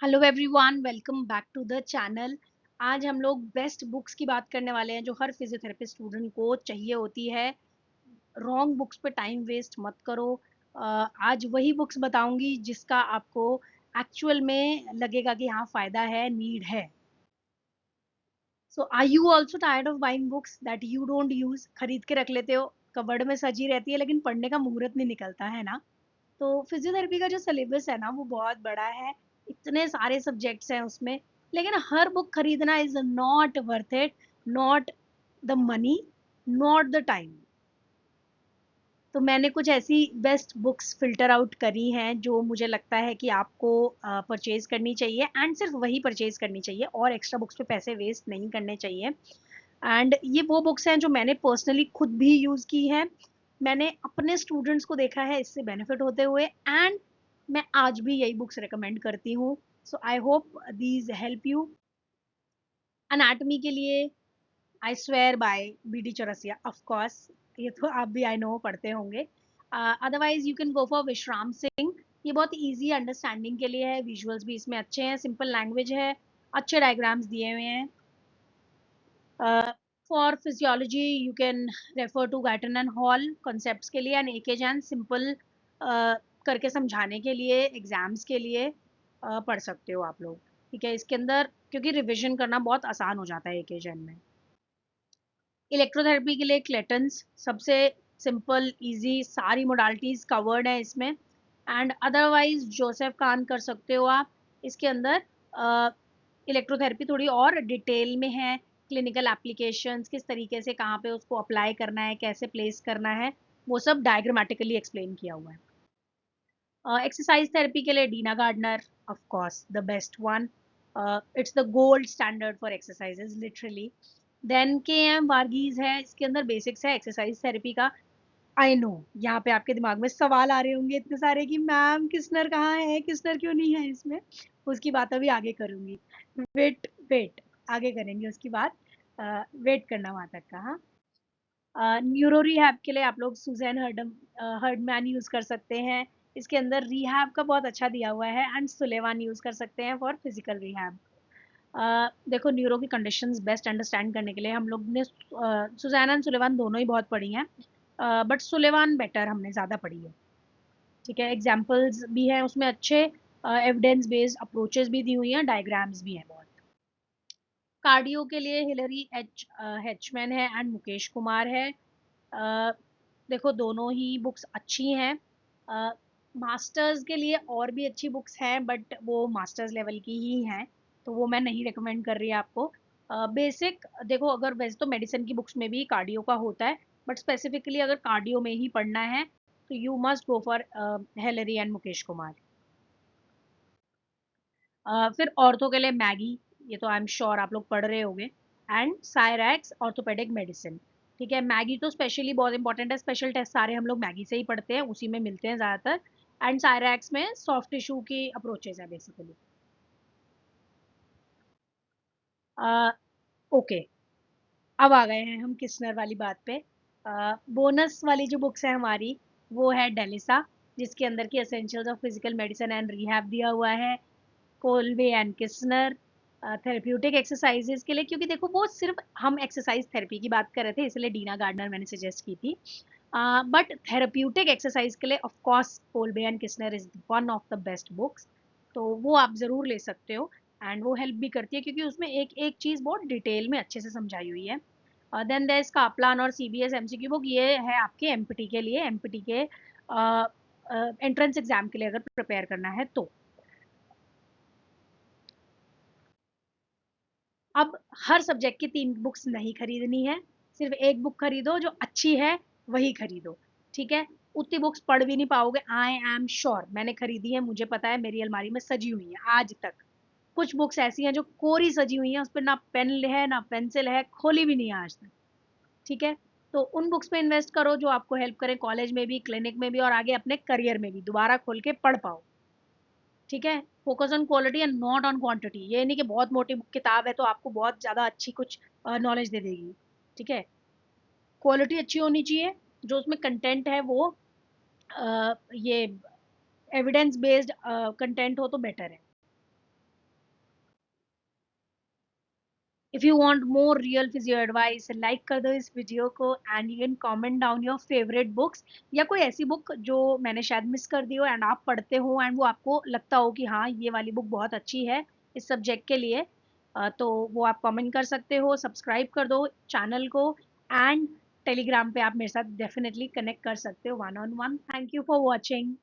Hello everyone, welcome back to the channel. आज हम लोग बेस्ट बुक्स की बात करने वाले हैं जो हर फिजियोथेरेपी स्टूडेंट को चाहिए होती है। रॉन्ग बुक्स पे टाइम वेस्ट मत करो। आज वही बुक्स बताऊंगी जिसका आपको एक्चुअल में लगेगा कि हाँ फायदा है, नीड है। So are you also tired of buying books that you don't use? खरीद के रख लेते हो, कबर्ड में सजी रहती है लेकिन पढ़ने का मुहूर्त नहीं निकलता है ना। तो फिजियोथेरेपी का जो सिलेबस है ना वो बहुत बड़ा है, इतने सारे सब्जेक्ट्स हैं उसमें। लेकिन हर बुक खरीदना is not worth it, not the money, not the time. तो मैंने कुछ ऐसी बेस्ट बुक्स फिल्टर आउट करी हैं जो मुझे लगता है कि आपको परचेज करनी चाहिए, एंड सिर्फ वही परचेज करनी चाहिए और एक्स्ट्रा बुक्स पे पैसे वेस्ट नहीं करने चाहिए। एंड ये वो बुक्स हैं जो मैंने पर्सनली खुद भी यूज की है। मैंने अपने स्टूडेंट्स को देखा है इससे बेनिफिट होते हुए, एंड मैं आज भी यही बुक्स रिकमेंड करती हूँ। So I hope these help you. Anatomy के लिए I swear by B D Chaurasia, of course. ये तो आप भी आई नो पढ़ते होंगे। Otherwise you can go for Vishram Singh. ये बहुत इजी अंडरस्टैंडिंग के लिए है, विजुअल्स भी इसमें अच्छे हैं, सिंपल लैंग्वेज है, अच्छे डायग्राम्स दिए हुए हैं। For physiology you can refer to Guyton and Hall concepts के लिए, एंड एके जैन सिंपल करके समझाने के लिए, एग्जाम्स के लिए पढ़ सकते हो आप लोग। ठीक है, इसके अंदर क्योंकि रिविजन करना बहुत आसान हो जाता है एके जैन में। इलेक्ट्रोथेरेपी के लिए क्लेटन्स सबसे सिंपल इजी, सारी मोडालिटीज कवर्ड है इसमें। एंड अदरवाइज जोसेफ कान कर सकते हो आप। इसके अंदर इलेक्ट्रोथेरेपी थोड़ी और डिटेल में है, क्लिनिकल एप्लीकेशंस किस तरीके से कहाँ पे उसको अप्लाई करना है, कैसे प्लेस करना है, वो सब डायग्रामेटिकली एक्सप्लेन किया हुआ है। एक्सरसाइज थेरेपी के लिए Dena Gardner, of course the best one. It's the gold standard for exercises literally. Then K M Varghese है, इसके अंदर बेसिक्स है एक्सरसाइज थेरेपी का। आई नो यहाँ पे आपके दिमाग में सवाल आ रहे होंगे इतने सारे कि मैम किसनर कहाँ है, किसनर क्यों नहीं है इसमें। उसकी बात अभी आगे करूंगी। वेट वेट, आगे करेंगे उसकी बात। वेट करना वहां तक का। हाँ, न्यूरो रिहैब के लिए आप लोग सुजैन हर्डमैन यूज कर सकते हैं। इसके अंदर रिहैब का बहुत अच्छा दिया हुआ है, एंड सुलेवान यूज कर सकते हैं फॉर फिजिकल रिहैब। देखो, न्यूरो की कंडीशंस बेस्ट अंडरस्टैंड करने के लिए हम लोग ने सुजैन एंड सुलेवान दोनों ही बहुत पढ़ी हैं, बट सुलेवान बेटर हमने ज़्यादा पढ़ी है। ठीक है, एग्जाम्पल्स भी हैं उसमें अच्छे, एविडेंस बेस्ड अप्रोचेस भी दी हुई हैं, डायग्राम्स भी हैं बहुत। कार्डियो के लिए हिलरी हैचमैन है एंड मुकेश कुमार है। देखो दोनों ही बुक्स अच्छी हैं। मास्टर्स के लिए और भी अच्छी बुक्स हैं बट वो मास्टर्स लेवल की ही हैं, तो वो मैं नहीं रिकमेंड कर रही आपको। बेसिक देखो, अगर वैसे तो मेडिसिन की बुक्स में भी कार्डियो का होता है, बट स्पेसिफिकली अगर कार्डियो में ही पढ़ना है तो you must go for Hillary and Mukesh Kumar. फिर औरतों के लिए मैगी, ये तो आई एम श्योर आप लोग पढ़ रहे होंगे, एंड सायरैक्स ऑर्थोपेडिक मेडिसिन। ठीक है, मैगी तो स्पेशली बहुत इंपॉर्टेंट है, स्पेशल टेस्ट सारे हम लोग मैगी से ही पढ़ते हैं, उसी में मिलते हैं ज़्यादातर। एंड सायरैक्स में सॉफ्ट टिश्यू की अप्रोचेज है बेसिकली। ओके, अब आ गए हैं हम किस्नर वाली बात पे। बोनस वाली जो बुक्स है हमारी, वो है डेलिसा, जिसके अंदर की essentials of physical medicine and rehab दिया हुआ है। कोलवे एंड किस्नर थेरेप्यूटिक एक्सरसाइजेज के लिए, क्योंकि देखो वो सिर्फ हम एक्सरसाइज थेरेपी की बात कर रहे थे इसलिए डीना गार्डनर मैंने सजेस्ट की थी। बट थेरेप्यूटिक एक्सरसाइज के लिए of course Kolbe and किस्नर is one of the best books, तो वो आप ज़रूर ले सकते हो। एंड वो हेल्प भी करती है क्योंकि उसमें एक एक चीज़ बहुत डिटेल में अच्छे से समझाई हुई है। देन देयर इज कापलान और सीबीएस एमसीक्यू बुक, ये है आपके एमपीटी के लिए, एमपीटी के एंट्रेंस एग्जाम के लिए अगर प्रिपेयर करना है तो। अब हर सब्जेक्ट की 3 बुक्स नहीं खरीदनी है, सिर्फ एक बुक खरीदो जो अच्छी है, वही खरीदो। ठीक है, उतनी बुक्स पढ़ भी नहीं पाओगे, आई एम श्योर। मैंने खरीदी है, मुझे पता है, मेरी अलमारी में सजी हुई है आज तक। कुछ बुक्स ऐसी हैं जो कोरी सजी हुई हैं, उस पर ना पेन है ना पेंसिल है, खोली भी नहीं है आज तक। ठीक है, तो उन बुक्स पे इन्वेस्ट करो जो आपको हेल्प करें कॉलेज में भी, क्लिनिक में भी, और आगे अपने करियर में भी दोबारा खोल के पढ़ पाओ। ठीक है, focus on quality and not on quantity. ये नहीं कि बहुत मोटी किताब है तो आपको बहुत ज़्यादा अच्छी कुछ नॉलेज दे देगी। ठीक है, क्वालिटी अच्छी होनी चाहिए, जो उसमें कंटेंट है वो ये एविडेंस बेस्ड कंटेंट हो तो बेटर है। If you want more real physio advice, like कर दो इस वीडियो को and you can comment down your favourite books, या कोई ऐसी बुक जो मैंने शायद मिस कर दी हो एंड आप पढ़ते हो एंड वो आपको लगता हो कि हाँ ये वाली बुक बहुत अच्छी है इस सब्जेक्ट के लिए। तो वो आप कमेंट कर सकते हो, सब्सक्राइब कर दो चैनल को, एंड टेलीग्राम पे आप मेरे साथ डेफिनेटली कनेक्ट कर सकते हो one on one. Thank you for watching.